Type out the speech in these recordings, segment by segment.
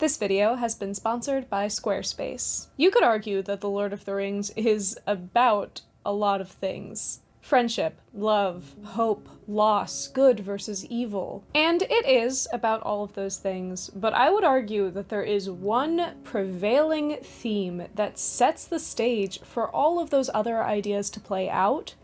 This video has been sponsored by Squarespace. You could argue that The Lord of the Rings is about a lot of things. Friendship, love, hope, loss, good versus evil. And it is about all of those things, but I would argue that there is one prevailing theme that sets the stage for all of those other ideas to play out: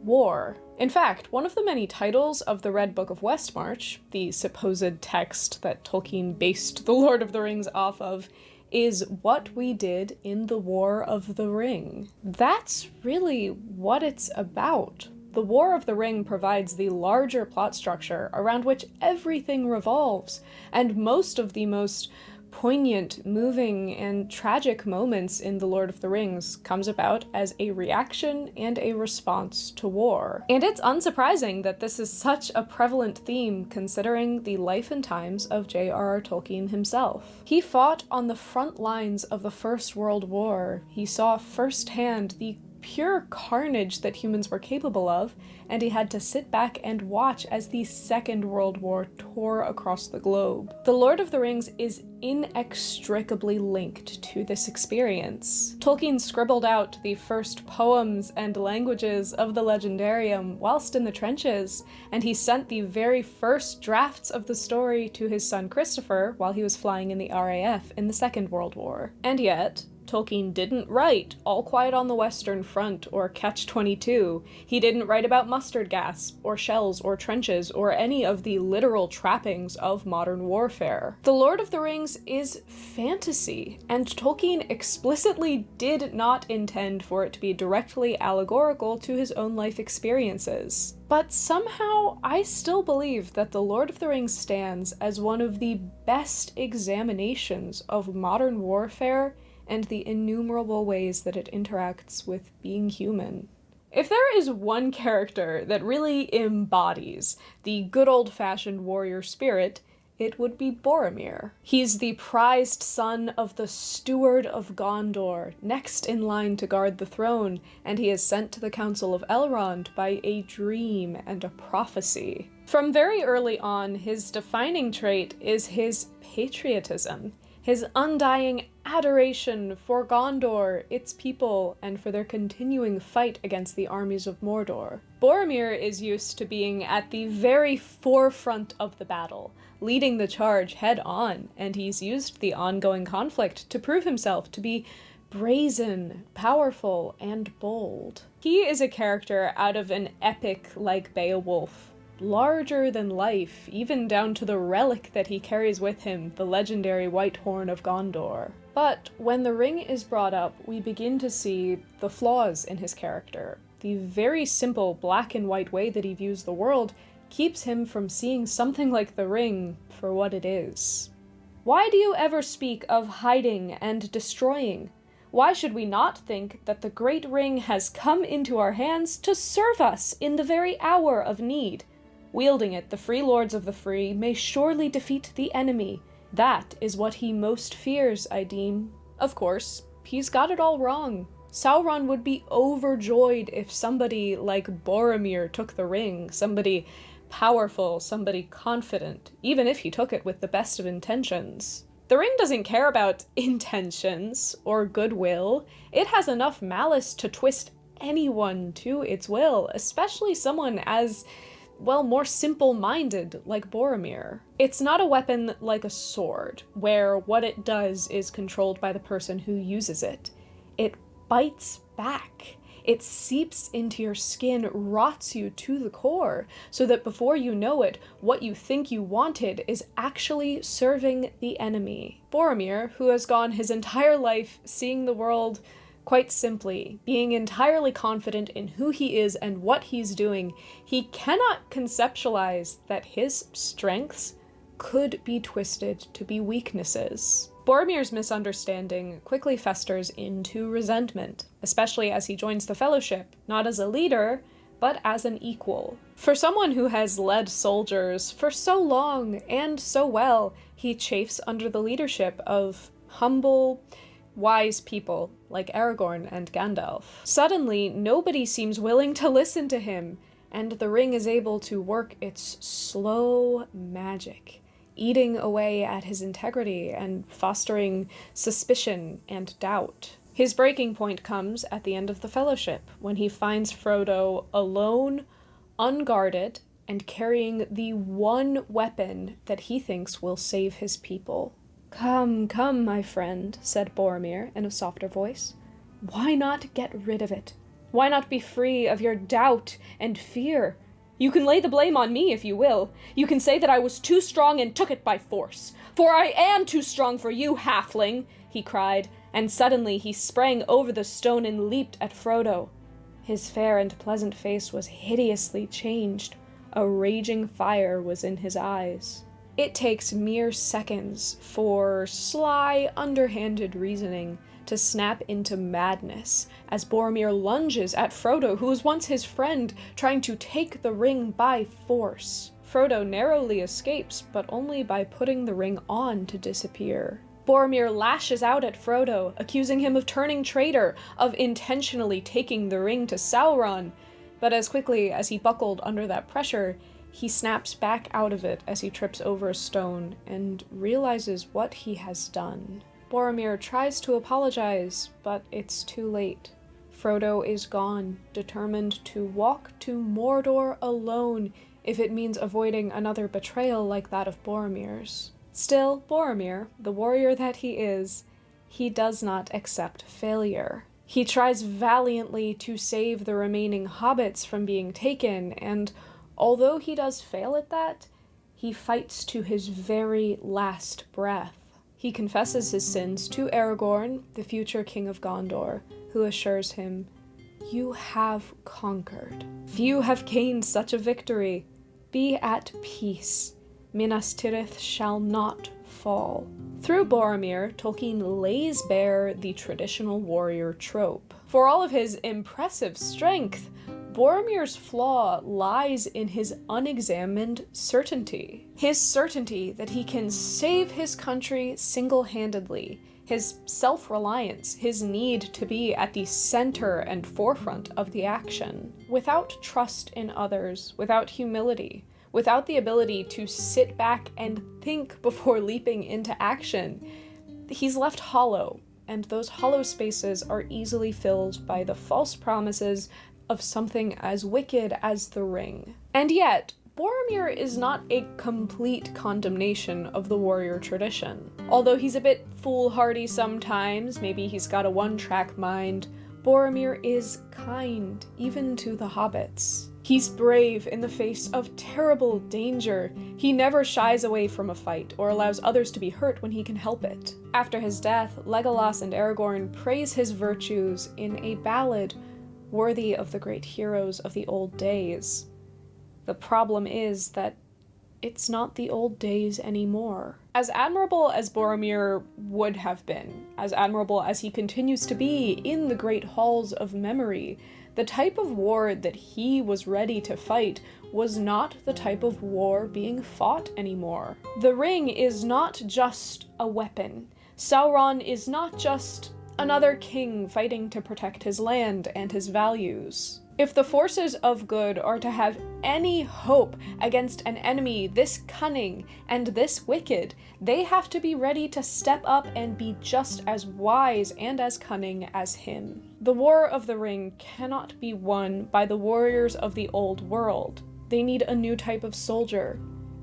war. In fact, one of the many titles of the Red Book of Westmarch, the supposed text that Tolkien based The Lord of the Rings off of, is What We Did in the War of the Ring. That's really what it's about. The War of the Ring provides the larger plot structure around which everything revolves, and most of the most poignant, moving, and tragic moments in The Lord of the Rings comes about as a reaction and a response to war. And it's unsurprising that this is such a prevalent theme considering the life and times of J.R.R. Tolkien himself. He fought on the front lines of the First World War. He saw firsthand the pure carnage that humans were capable of, and he had to sit back and watch as the Second World War tore across the globe. The Lord of the Rings is inextricably linked to this experience. Tolkien scribbled out the first poems and languages of the Legendarium whilst in the trenches, and he sent the very first drafts of the story to his son Christopher while he was flying in the RAF in the Second World War. And yet, Tolkien didn't write All Quiet on the Western Front or Catch-22. He didn't write about mustard gas, or shells, or trenches, or any of the literal trappings of modern warfare. The Lord of the Rings is fantasy, and Tolkien explicitly did not intend for it to be directly allegorical to his own life experiences. But somehow, I still believe that The Lord of the Rings stands as one of the best examinations of modern warfare and the innumerable ways that it interacts with being human. If there is one character that really embodies the good old-fashioned warrior spirit, it would be Boromir. He's the prized son of the Steward of Gondor, next in line to guard the throne, and he is sent to the Council of Elrond by a dream and a prophecy. From very early on, his defining trait is his patriotism, his undying adoration for Gondor, its people, and for their continuing fight against the armies of Mordor. Boromir is used to being at the very forefront of the battle, leading the charge head on, and he's used the ongoing conflict to prove himself to be brazen, powerful, and bold. He is a character out of an epic like Beowulf, larger than life, even down to the relic that he carries with him, the legendary White Horn of Gondor. But when the ring is brought up, we begin to see the flaws in his character. The very simple black and white way that he views the world keeps him from seeing something like the ring for what it is. Why do you ever speak of hiding and destroying? Why should we not think that the great ring has come into our hands to serve us in the very hour of need? Wielding it, the free lords of the free may surely defeat the enemy. That is what he most fears, I deem. Of course, he's got it all wrong. Sauron would be overjoyed if somebody like Boromir took the ring, somebody powerful, somebody confident, even if he took it with the best of intentions. The ring doesn't care about intentions or goodwill. It has enough malice to twist anyone to its will, especially someone as more simple-minded like Boromir. It's not a weapon like a sword, where what it does is controlled by the person who uses it. It bites back. It seeps into your skin, rots you to the core, so that before you know it, what you think you wanted is actually serving the enemy. Boromir, who has gone his entire life seeing the world quite simply, being entirely confident in who he is and what he's doing, he cannot conceptualize that his strengths could be twisted to be weaknesses. Boromir's misunderstanding quickly festers into resentment, especially as he joins the Fellowship, not as a leader, but as an equal. For someone who has led soldiers for so long and so well, he chafes under the leadership of humble, wise people like Aragorn and Gandalf. Suddenly, nobody seems willing to listen to him, and the ring is able to work its slow magic, eating away at his integrity and fostering suspicion and doubt. His breaking point comes at the end of the Fellowship, when he finds Frodo alone, unguarded, and carrying the one weapon that he thinks will save his people. "Come, come, my friend," said Boromir in a softer voice. "Why not get rid of it? Why not be free of your doubt and fear? You can lay the blame on me if you will. You can say that I was too strong and took it by force. For I am too strong for you, halfling," he cried, and suddenly he sprang over the stone and leaped at Frodo. His fair and pleasant face was hideously changed. A raging fire was in his eyes. It takes mere seconds for sly, underhanded reasoning to snap into madness as Boromir lunges at Frodo, who was once his friend, trying to take the ring by force. Frodo narrowly escapes, but only by putting the ring on to disappear. Boromir lashes out at Frodo, accusing him of turning traitor, of intentionally taking the ring to Sauron. But as quickly as he buckled under that pressure, he snaps back out of it as he trips over a stone and realizes what he has done. Boromir tries to apologize, but it's too late. Frodo is gone, determined to walk to Mordor alone if it means avoiding another betrayal like that of Boromir's. Still, Boromir, the warrior that he does not accept failure. He tries valiantly to save the remaining hobbits from being taken, and although he does fail at that, he fights to his very last breath. He confesses his sins to Aragorn, the future king of Gondor, who assures him, "You have conquered. Few have gained such a victory. Be at peace. Minas Tirith shall not fall." Through Boromir, Tolkien lays bare the traditional warrior trope. For all of his impressive strength, Boromir's flaw lies in his unexamined certainty. His certainty that he can save his country single-handedly, his self-reliance, his need to be at the center and forefront of the action. Without trust in others, without humility, without the ability to sit back and think before leaping into action, he's left hollow, and those hollow spaces are easily filled by the false promises of something as wicked as the ring. And yet, Boromir is not a complete condemnation of the warrior tradition. Although he's a bit foolhardy sometimes, maybe he's got a one-track mind, Boromir is kind, even to the hobbits. He's brave in the face of terrible danger. He never shies away from a fight or allows others to be hurt when he can help it. After his death, Legolas and Aragorn praise his virtues in a ballad worthy of the great heroes of the old days. The problem is that it's not the old days anymore. As admirable as Boromir would have been, as admirable as he continues to be in the great halls of memory, the type of war that he was ready to fight was not the type of war being fought anymore. The ring is not just a weapon. Sauron is not just another king fighting to protect his land and his values. If the forces of good are to have any hope against an enemy this cunning and this wicked, they have to be ready to step up and be just as wise and as cunning as him. The War of the Ring cannot be won by the warriors of the old world. They need a new type of soldier,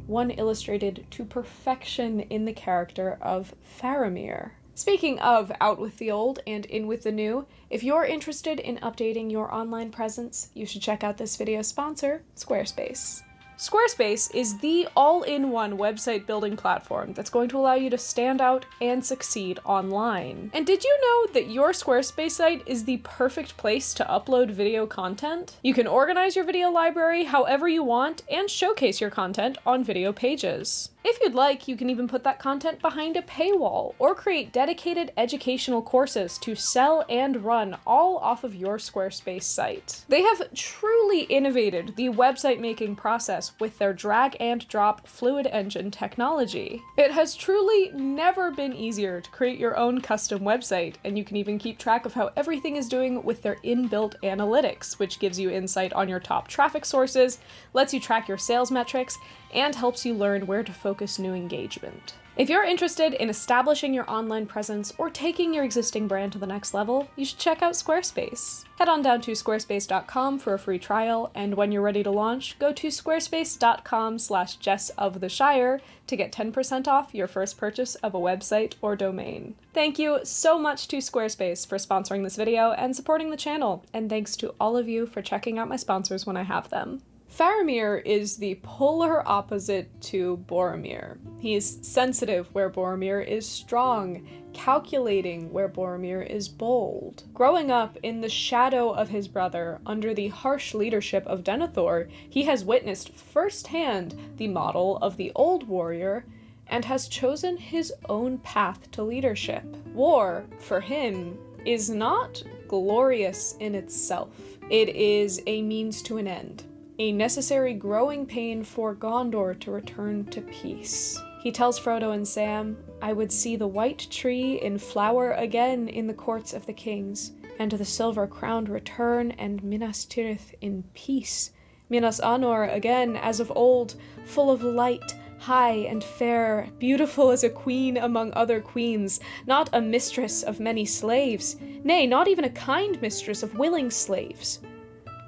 one illustrated to perfection in the character of Faramir. Speaking of out with the old and in with the new, if you're interested in updating your online presence, you should check out this video's sponsor, Squarespace. Squarespace is the all-in-one website building platform that's going to allow you to stand out and succeed online. And did you know that your Squarespace site is the perfect place to upload video content? You can organize your video library however you want and showcase your content on video pages. If you'd like, you can even put that content behind a paywall or create dedicated educational courses to sell and run all off of your Squarespace site. They have truly innovated the website making process websites with their drag and drop fluid engine technology. It has truly never been easier to create your own custom website, and you can even keep track of how everything is doing with their inbuilt analytics, which gives you insight on your top traffic sources, lets you track your sales metrics, and helps you learn where to focus new engagement. If you're interested in establishing your online presence or taking your existing brand to the next level, you should check out Squarespace. Head on down to squarespace.com for a free trial, and when you're ready to launch, go to squarespace.com/JessofTheShire to get 10% off your first purchase of a website or domain. Thank you so much to Squarespace for sponsoring this video and supporting the channel, and thanks to all of you for checking out my sponsors when I have them. Faramir is the polar opposite to Boromir. He is sensitive where Boromir is strong, calculating where Boromir is bold. Growing up in the shadow of his brother under the harsh leadership of Denethor, he has witnessed firsthand the model of the old warrior and has chosen his own path to leadership. War, for him, is not glorious in itself. It is a means to an end. A necessary growing pain for Gondor to return to peace. He tells Frodo and Sam, "I would see the white tree in flower again in the courts of the kings, and the silver-crowned return, and Minas Tirith in peace. Minas Anor again as of old, full of light, high and fair, beautiful as a queen among other queens, not a mistress of many slaves, nay, not even a kind mistress of willing slaves.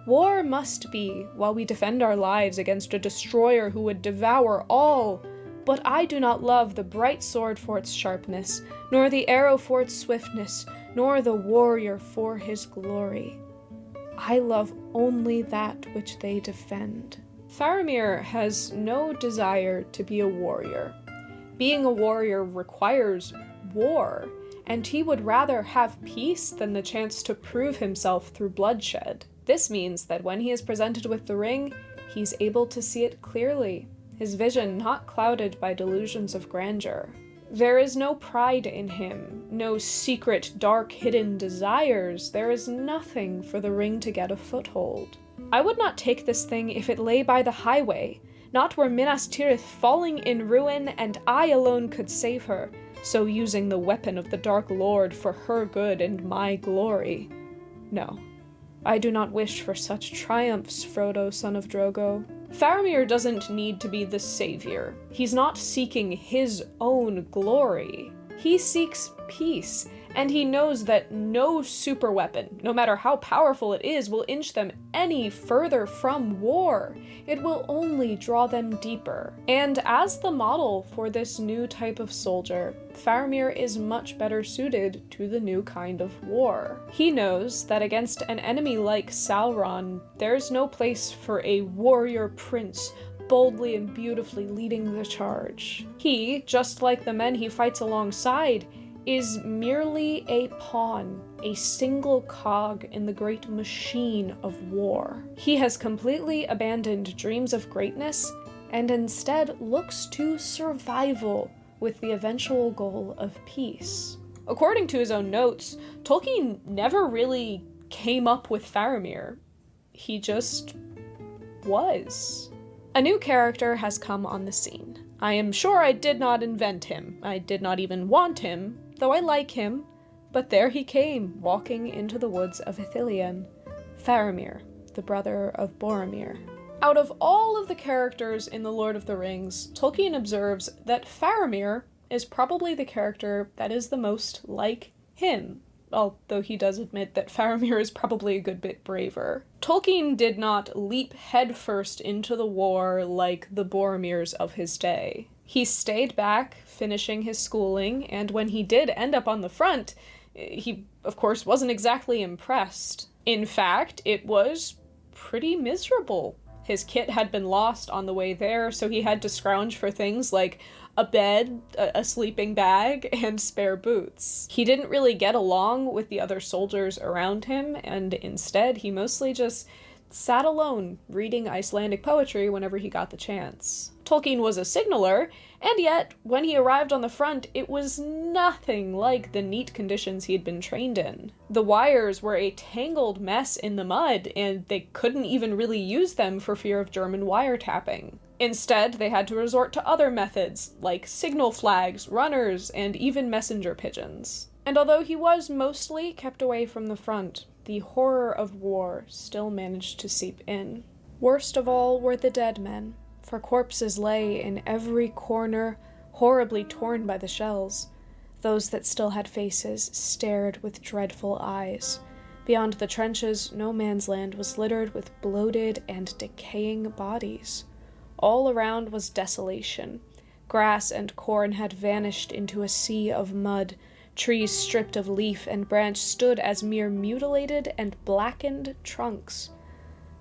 War must be, while we defend our lives against a destroyer who would devour all. But I do not love the bright sword for its sharpness, nor the arrow for its swiftness, nor the warrior for his glory. I love only that which they defend." Faramir has no desire to be a warrior. Being a warrior requires war, and he would rather have peace than the chance to prove himself through bloodshed. This means that when he is presented with the ring, he's able to see it clearly, his vision not clouded by delusions of grandeur. There is no pride in him, no secret, dark, hidden desires. There is nothing for the ring to get a foothold. I would not take this thing if it lay by the highway, not where Minas Tirith falling in ruin and I alone could save her, so using the weapon of the Dark Lord for her good and my glory. No. I do not wish for such triumphs, Frodo, son of Drogo. Faramir doesn't need to be the savior. He's not seeking his own glory. He seeks peace, and he knows that no superweapon, no matter how powerful it is, will inch them any further from war. It will only draw them deeper. And as the model for this new type of soldier, Faramir is much better suited to the new kind of war. He knows that against an enemy like Sauron, there's no place for a warrior prince boldly and beautifully leading the charge. He, just like the men he fights alongside, is merely a pawn, a single cog in the great machine of war. He has completely abandoned dreams of greatness and instead looks to survival with the eventual goal of peace. According to his own notes, Tolkien never really came up with Faramir. He just was. A new character has come on the scene. I am sure I did not invent him. I did not even want him, though I like him. But there he came, walking into the woods of Ithilien. Faramir, the brother of Boromir. Out of all of the characters in The Lord of the Rings, Tolkien observes that Faramir is probably the character that is the most like him, although he does admit that Faramir is probably a good bit braver. Tolkien did not leap headfirst into the war like the Boromirs of his day. He stayed back, finishing his schooling, and when he did end up on the front, he, of course, wasn't exactly impressed. In fact, it was pretty miserable. His kit had been lost on the way there, so he had to scrounge for things like a bed, a sleeping bag, and spare boots. He didn't really get along with the other soldiers around him, and instead he mostly just sat alone, reading Icelandic poetry whenever he got the chance. Tolkien was a signaler, and yet, when he arrived on the front, it was nothing like the neat conditions he had been trained in. The wires were a tangled mess in the mud, and they couldn't even really use them for fear of German wiretapping. Instead, they had to resort to other methods, like signal flags, runners, and even messenger pigeons. And although he was mostly kept away from the front, the horror of war still managed to seep in. Worst of all were the dead men, for corpses lay in every corner, horribly torn by the shells. Those that still had faces stared with dreadful eyes. Beyond the trenches, no man's land was littered with bloated and decaying bodies. All around was desolation. Grass and corn had vanished into a sea of mud. Trees stripped of leaf and branch stood as mere mutilated and blackened trunks.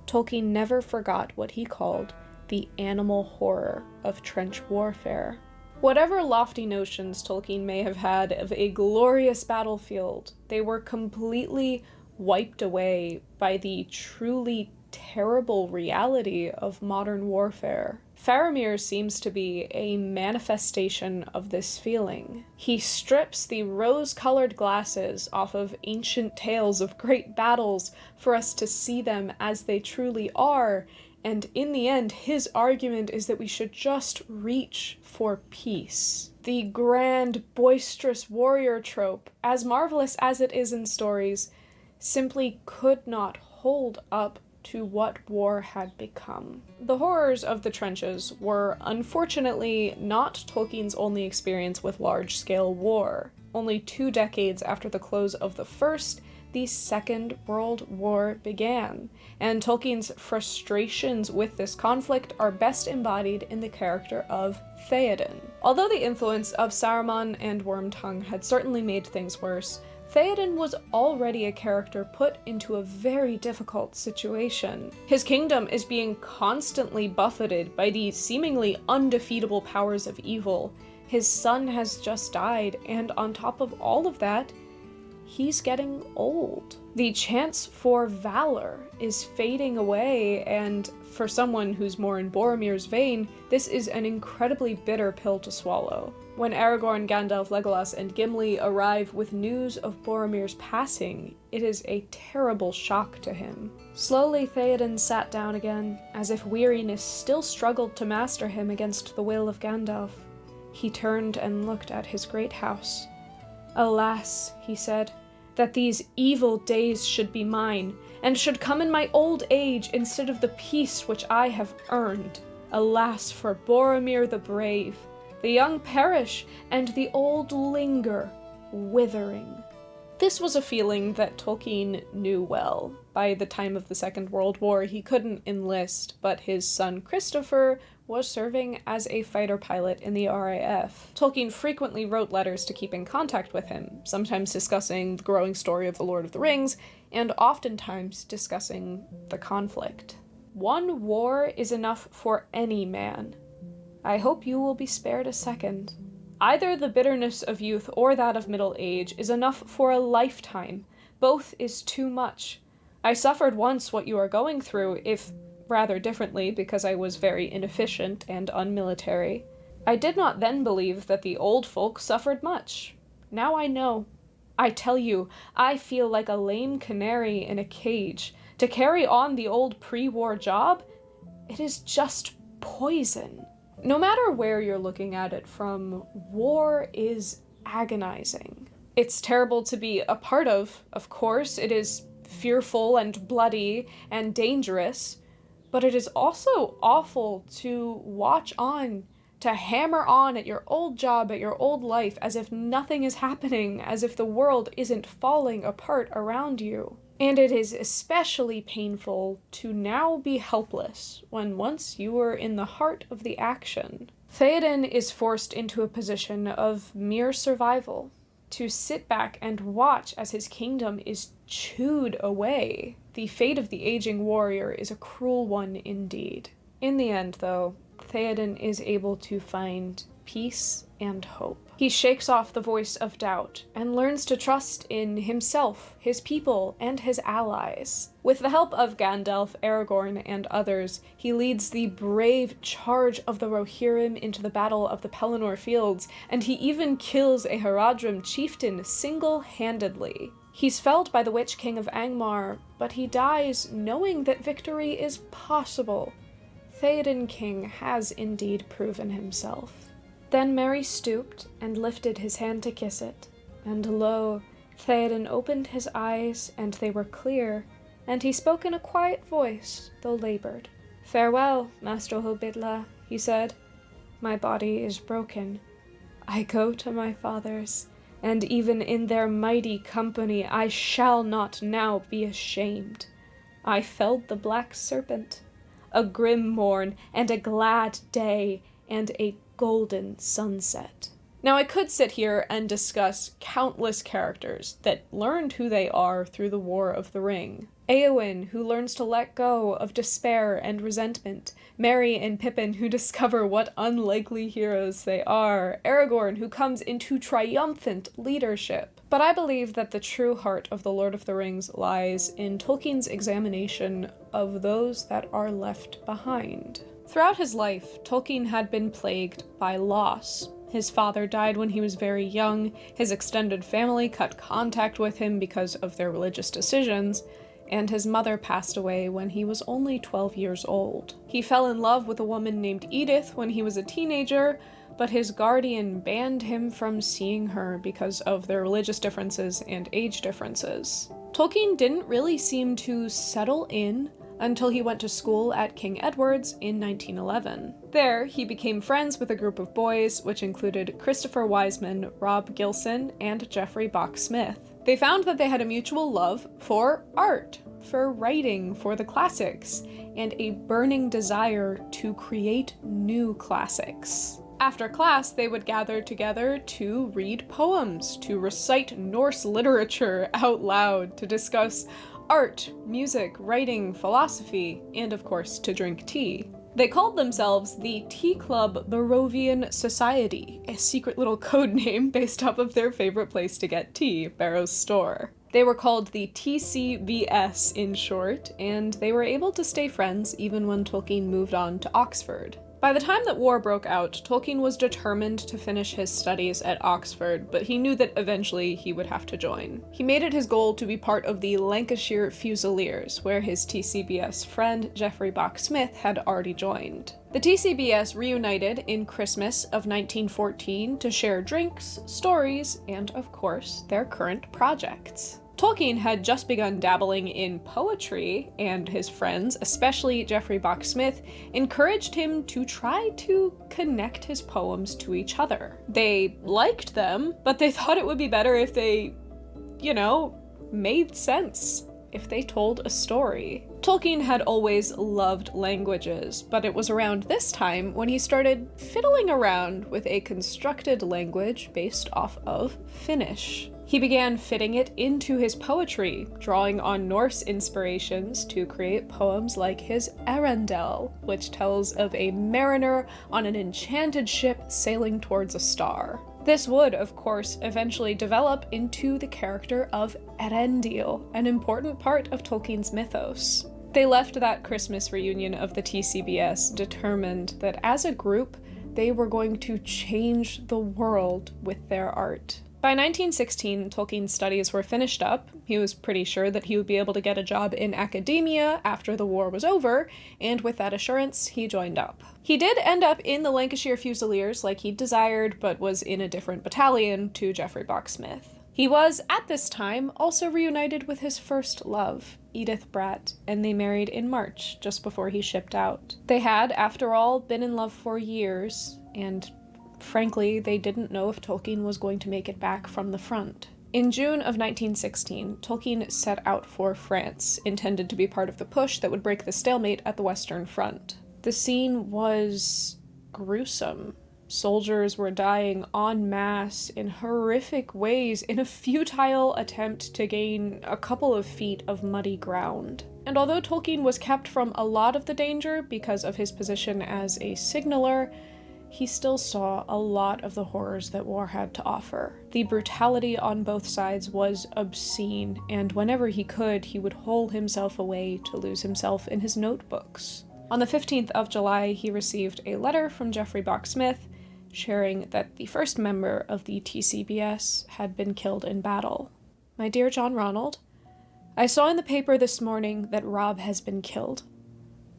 Tolkien never forgot what he called the animal horror of trench warfare. Whatever lofty notions Tolkien may have had of a glorious battlefield, they were completely wiped away by the truly terrible reality of modern warfare. Faramir seems to be a manifestation of this feeling. He strips the rose-colored glasses off of ancient tales of great battles for us to see them as they truly are, and in the end, his argument is that we should just reach for peace. The grand, boisterous warrior trope, as marvelous as it is in stories, simply could not hold up to what war had become. The horrors of the trenches were unfortunately not Tolkien's only experience with large-scale war. Only 2 decades after the close of the First, the Second World War began, and Tolkien's frustrations with this conflict are best embodied in the character of Théoden. Although the influence of Saruman and Wormtongue had certainly made things worse, Théoden was already a character put into a very difficult situation. His kingdom is being constantly buffeted by the seemingly undefeatable powers of evil. His son has just died, and on top of all of that, he's getting old. The chance for valor is fading away, and for someone who's more in Boromir's vein, this is an incredibly bitter pill to swallow. When Aragorn, Gandalf, Legolas, and Gimli arrive with news of Boromir's passing, it is a terrible shock to him. Slowly, Théoden sat down again, as if weariness still struggled to master him against the will of Gandalf. He turned and looked at his great house. "Alas," he said, "that these evil days should be mine, and should come in my old age instead of the peace which I have earned. Alas for Boromir the Brave! The young perish, and the old linger, withering." This was a feeling that Tolkien knew well. By the time of the Second World War, he couldn't enlist, but his son Christopher was serving as a fighter pilot in the RAF. Tolkien frequently wrote letters to keep in contact with him, sometimes discussing the growing story of The Lord of the Rings, and oftentimes discussing the conflict. "One war is enough for any man. I hope you will be spared a second. Either the bitterness of youth or that of middle age is enough for a lifetime. Both is too much. I suffered once what you are going through, if rather differently because I was very inefficient and unmilitary. I did not then believe that the old folk suffered much. Now I know. I tell you, I feel like a lame canary in a cage. To carry on the old pre-war job, it is just poison." No matter where you're looking at it from, war is agonizing. It's terrible to be a part of course. It is fearful and bloody and dangerous, but it is also awful to watch on, to hammer on at your old job, at your old life, as if nothing is happening, as if the world isn't falling apart around you. And it is especially painful to now be helpless when once you were in the heart of the action. Théoden is forced into a position of mere survival, to sit back and watch as his kingdom is chewed away. The fate of the aging warrior is a cruel one indeed. In the end, though, Théoden is able to find peace and hope. He shakes off the voice of doubt and learns to trust in himself, his people, and his allies. With the help of Gandalf, Aragorn, and others, he leads the brave charge of the Rohirrim into the Battle of the Pelennor Fields, and he even kills a Haradrim chieftain single-handedly. He's felled by the Witch King of Angmar, but he dies knowing that victory is possible. Théoden King has indeed proven himself. Then Merry stooped and lifted his hand to kiss it, and lo, Théoden opened his eyes, and they were clear, and he spoke in a quiet voice, though labored. "Farewell, Master Hobidla," he said. "My body is broken. I go to my fathers, and even in their mighty company I shall not now be ashamed. I felled the black serpent, a grim morn, and a glad day, and a golden sunset." Now, I could sit here and discuss countless characters that learned who they are through the War of the Ring. Éowyn, who learns to let go of despair and resentment. Merry and Pippin, who discover what unlikely heroes they are. Aragorn, who comes into triumphant leadership. But I believe that the true heart of The Lord of the Rings lies in Tolkien's examination of those that are left behind. Throughout his life, Tolkien had been plagued by loss. His father died when he was very young, his extended family cut contact with him because of their religious decisions, and his mother passed away when he was only 12 years old. He fell in love with a woman named Edith when he was a teenager, but his guardian banned him from seeing her because of their religious differences and age differences. Tolkien didn't really seem to settle in until he went to school at King Edward's in 1911. There, he became friends with a group of boys, which included Christopher Wiseman, Rob Gilson, and Geoffrey Bock-Smith. They found that they had a mutual love for art, for writing, for the classics, and a burning desire to create new classics. After class, they would gather together to read poems, to recite Norse literature out loud, to discuss art, music, writing, philosophy, and of course, to drink tea. They called themselves the Tea Club Barovian Society, a secret little code name based off of their favorite place to get tea, Barrow's Store. They were called the TCBS in short, and they were able to stay friends even when Tolkien moved on to Oxford. By the time that war broke out, Tolkien was determined to finish his studies at Oxford, but he knew that eventually he would have to join. He made it his goal to be part of the Lancashire Fusiliers, where his TCBS friend Geoffrey Bock-Smith had already joined. The TCBS reunited in Christmas of 1914 to share drinks, stories, and of course, their current projects. Tolkien had just begun dabbling in poetry, and his friends, especially Geoffrey Bock-Smith, encouraged him to try to connect his poems to each other. They liked them, but they thought it would be better if they, made sense, if they told a story. Tolkien had always loved languages, but it was around this time when he started fiddling around with a constructed language based off of Finnish. He began fitting it into his poetry, drawing on Norse inspirations to create poems like his Arendelle, which tells of a mariner on an enchanted ship sailing towards a star. This would, of course, eventually develop into the character of Eärendil, an important part of Tolkien's mythos. They left that Christmas reunion of the TCBS determined that as a group, they were going to change the world with their art. By 1916, Tolkien's studies were finished up. He was pretty sure that he would be able to get a job in academia after the war was over, and with that assurance, he joined up. He did end up in the Lancashire Fusiliers like he desired, but was in a different battalion to Geoffrey Bock-Smith. He was, at this time, also reunited with his first love, Edith Bratt, and they married in March, just before he shipped out. They had, after all, been in love for years, and frankly, they didn't know if Tolkien was going to make it back from the front. In June of 1916, Tolkien set out for France, intended to be part of the push that would break the stalemate at the Western Front. The scene was gruesome. Soldiers were dying en masse in horrific ways in a futile attempt to gain a couple of feet of muddy ground. And although Tolkien was kept from a lot of the danger because of his position as a signaler, he still saw a lot of the horrors that war had to offer. The brutality on both sides was obscene, and whenever he could, he would hole himself away to lose himself in his notebooks. On the 15th of July, he received a letter from Geoffrey Bock-Smith sharing that the first member of the TCBS had been killed in battle. My dear John Ronald, I saw in the paper this morning that Rob has been killed.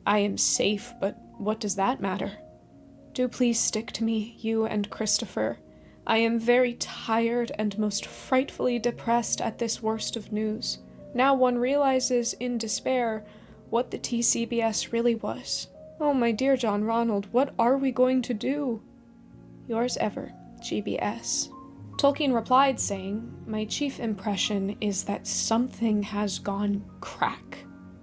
I am safe, but what does that matter? Do please stick to me, you and Christopher. I am very tired and most frightfully depressed at this worst of news. Now one realizes in despair what the TCBS really was. Oh, my dear John Ronald, what are we going to do? Yours ever, GBS. Tolkien replied saying, my chief impression is that something has gone crack.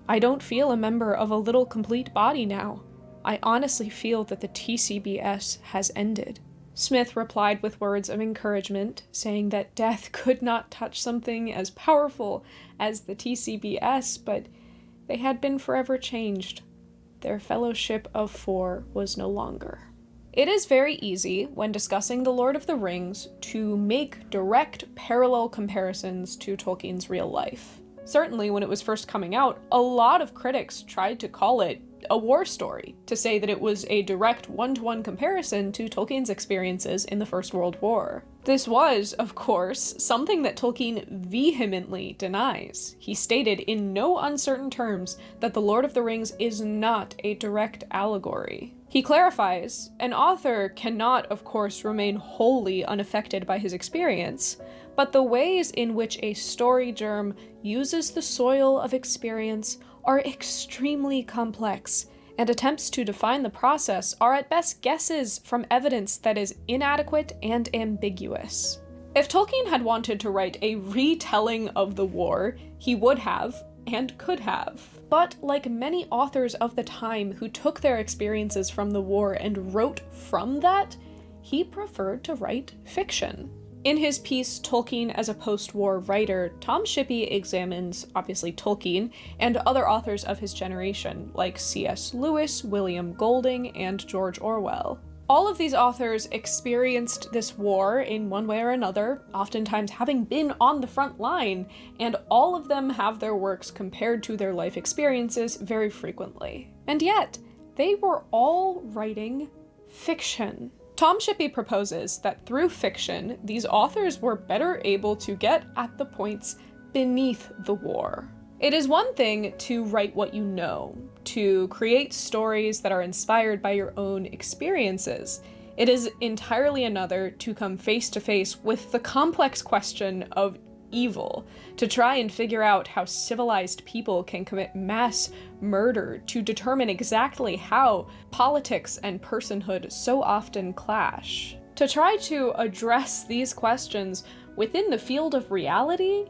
I don't feel a member of a little complete body now. I honestly feel that the TCBS has ended. Smith replied with words of encouragement, saying that death could not touch something as powerful as the TCBS, but they had been forever changed. Their fellowship of four was no longer. It is very easy, when discussing The Lord of the Rings, to make direct parallel comparisons to Tolkien's real life. Certainly, when it was first coming out, a lot of critics tried to call it a war story, to say that it was a direct one-to-one comparison to Tolkien's experiences in the First World War. This was, of course, something that Tolkien vehemently denies. He stated in no uncertain terms that The Lord of the Rings is not a direct allegory. He clarifies, an author cannot, of course, remain wholly unaffected by his experience, but the ways in which a story germ uses the soil of experience are extremely complex, and attempts to define the process are at best guesses from evidence that is inadequate and ambiguous. If Tolkien had wanted to write a retelling of the war, he would have, and could have. But like many authors of the time who took their experiences from the war and wrote from that, he preferred to write fiction. In his piece, Tolkien as a post-war writer, Tom Shippey examines, obviously, Tolkien and other authors of his generation, like C.S. Lewis, William Golding, and George Orwell. All of these authors experienced this war in one way or another, oftentimes having been on the front line, and all of them have their works compared to their life experiences very frequently. And yet, they were all writing fiction. Tom Shippey proposes that through fiction, these authors were better able to get at the points beneath the war. It is one thing to write what you know, to create stories that are inspired by your own experiences. It is entirely another to come face to face with the complex question of evil, to try and figure out how civilized people can commit mass murder, to determine exactly how politics and personhood so often clash. To try to address these questions within the field of reality,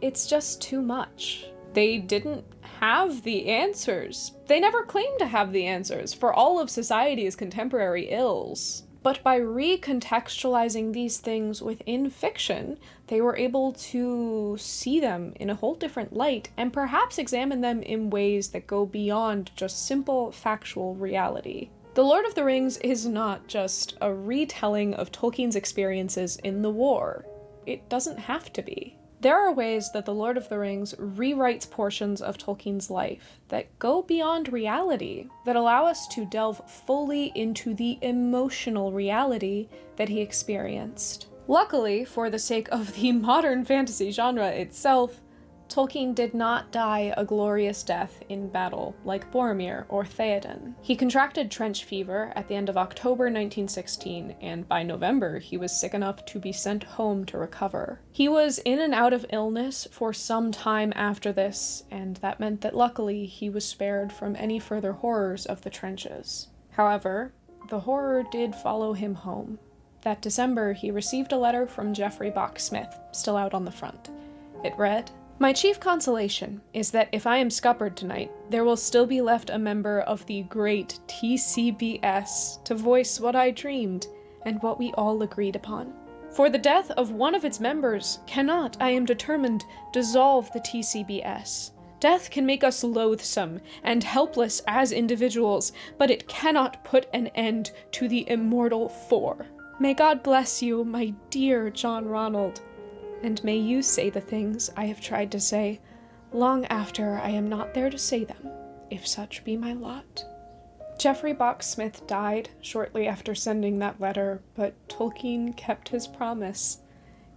it's just too much. They didn't have the answers. They never claimed to have the answers for all of society's contemporary ills. But by recontextualizing these things within fiction, they were able to see them in a whole different light and perhaps examine them in ways that go beyond just simple factual reality. The Lord of the Rings is not just a retelling of Tolkien's experiences in the war. It doesn't have to be. There are ways that The Lord of the Rings rewrites portions of Tolkien's life that go beyond reality, that allow us to delve fully into the emotional reality that he experienced. Luckily, for the sake of the modern fantasy genre itself, Tolkien did not die a glorious death in battle like Boromir or Théoden. He contracted trench fever at the end of October 1916, and by November he was sick enough to be sent home to recover. He was in and out of illness for some time after this, and that meant that luckily he was spared from any further horrors of the trenches. However, the horror did follow him home. That December, he received a letter from Geoffrey Bock-Smith, still out on the front. It read, "My chief consolation is that if I am scuppered tonight, there will still be left a member of the great TCBS to voice what I dreamed and what we all agreed upon. For the death of one of its members cannot, I am determined, dissolve the TCBS. Death can make us loathsome and helpless as individuals, but it cannot put an end to the immortal four. May God bless you, my dear John Ronald, and may you say the things I have tried to say, long after I am not there to say them, if such be my lot. Geoffrey Box Smith died shortly after sending that letter, but Tolkien kept his promise,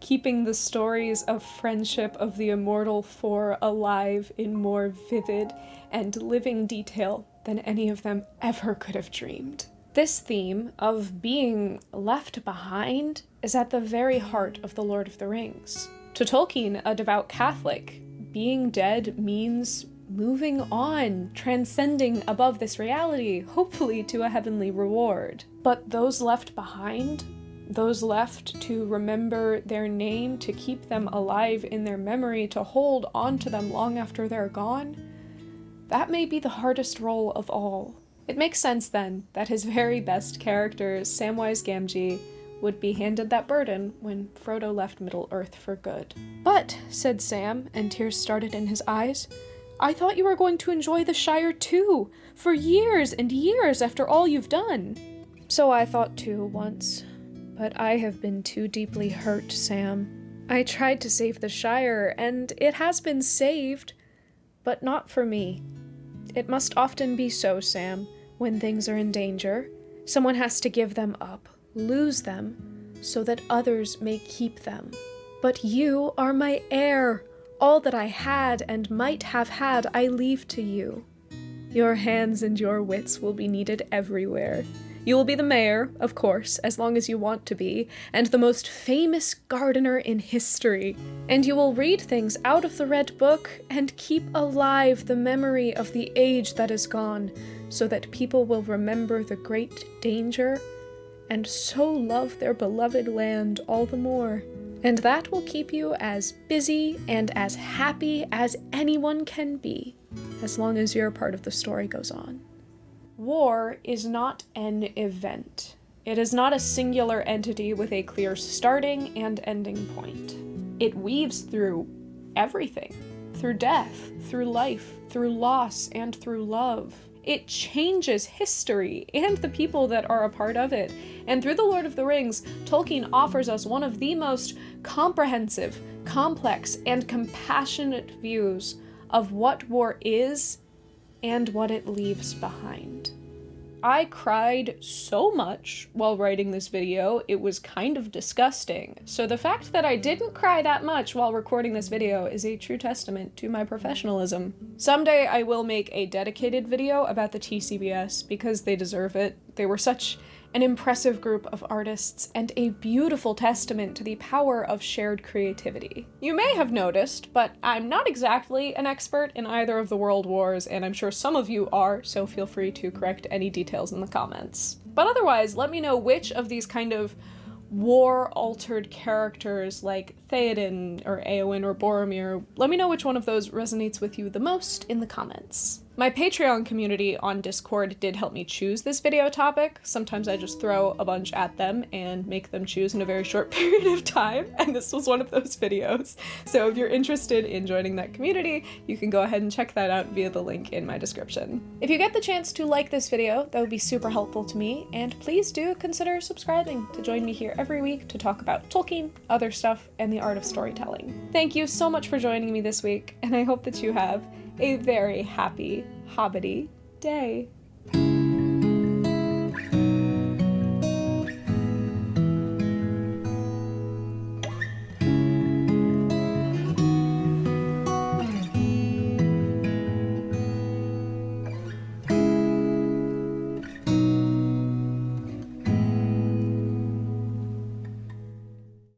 keeping the stories of friendship of the immortal four alive in more vivid and living detail than any of them ever could have dreamed. This theme of being left behind is at the very heart of The Lord of the Rings. To Tolkien, a devout Catholic, being dead means moving on, transcending above this reality, hopefully to a heavenly reward. But those left behind, those left to remember their name, to keep them alive in their memory, to hold on to them long after they're gone, that may be the hardest role of all. It makes sense then that his very best character, Samwise Gamgee, would be handed that burden when Frodo left Middle-earth for good. "But," said Sam, and tears started in his eyes, "I thought you were going to enjoy the Shire too, for years and years after all you've done." "So I thought too, once. But I have been too deeply hurt, Sam. I tried to save the Shire, and it has been saved, but not for me. It must often be so, Sam, when things are in danger. Someone has to give them up, lose them, so that others may keep them. But you are my heir. All that I had and might have had, I leave to you. Your hands and your wits will be needed everywhere. You will be the mayor, of course, as long as you want to be, and the most famous gardener in history. And you will read things out of the Red Book and keep alive the memory of the age that is gone, so that people will remember the great danger and so love their beloved land all the more. And that will keep you as busy and as happy as anyone can be, as long as your part of the story goes on." War is not an event. It is not a singular entity with a clear starting and ending point. It weaves through everything, through death, through life, through loss, and through love. It changes history and the people that are a part of it. And through The Lord of the Rings, Tolkien offers us one of the most comprehensive, complex, and compassionate views of what war is and what it leaves behind. I cried so much while writing this video, it was kind of disgusting. So the fact that I didn't cry that much while recording this video is a true testament to my professionalism. Someday I will make a dedicated video about the TCBS because they deserve it. They were such an impressive group of artists and a beautiful testament to the power of shared creativity. You may have noticed, but I'm not exactly an expert in either of the world wars, and I'm sure some of you are, so feel free to correct any details in the comments. But otherwise, let me know which of these kind of war-altered characters like Théoden or Éowyn or Boromir, let me know which one of those resonates with you the most in the comments. My Patreon community on Discord did help me choose this video topic. Sometimes I just throw a bunch at them and make them choose in a very short period of time, and this was one of those videos. So if you're interested in joining that community, you can go ahead and check that out via the link in my description. If you get the chance to like this video, that would be super helpful to me, and please do consider subscribing to join me here every week to talk about Tolkien, other stuff, and the art of storytelling. Thank you so much for joining me this week, and I hope that you have a very happy, hobbity day.